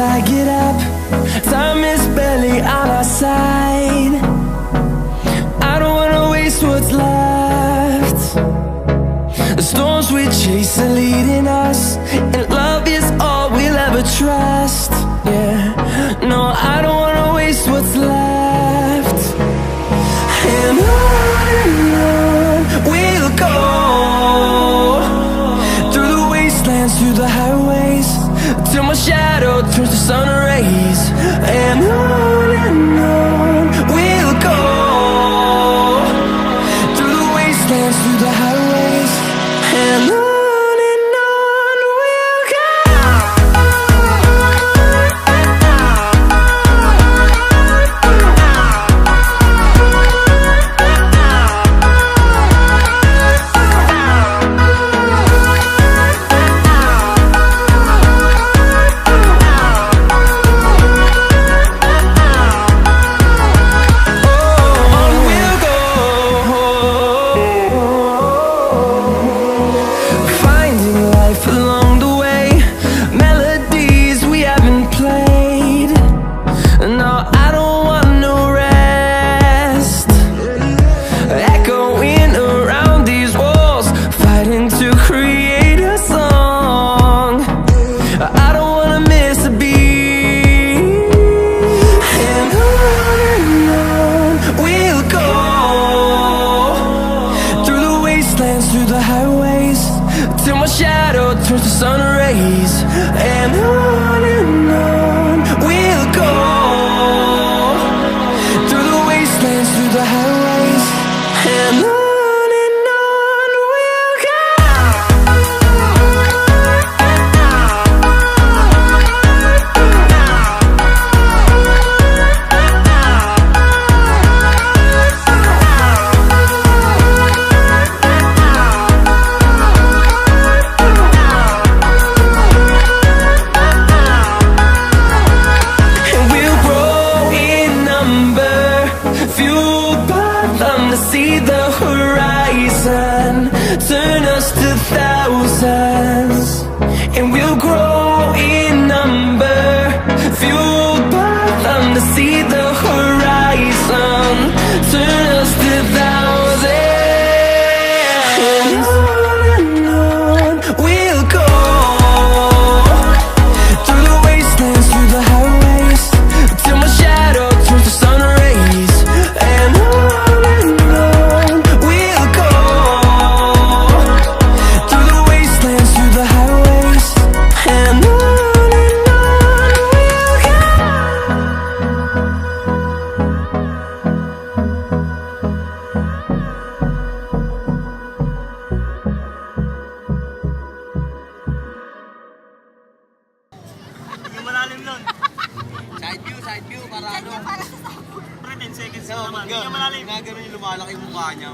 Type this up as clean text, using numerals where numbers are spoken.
I get up. Time is barely on our side. I don't wanna waste what's left. The storms we chase are leading us, and love is all we'll ever trust. Yeah, no, I don't wanna waste what's left. And on we'll go, through the wastelands, through the highways, till my shadow turns to sun rays. And on we'll go, through the wastelands, through the highways, and on we'll go. Through the highways, till my shadow turns to sun rays. And on we'll go, through the wastelands, through the highways, and on we'll go. See the horizon, turn us to thousands, and we'll grow in number, fueled by them to see the horizon, turn us to thousands, and on we'll go, through the wastelands, through the highways, till my shadow turns to sun rays. And malalim nun. Side view, para ano? Pre, 10 seconds na naman. Hindi malalim. Nga ganun yung lumalaki yung mukha niya.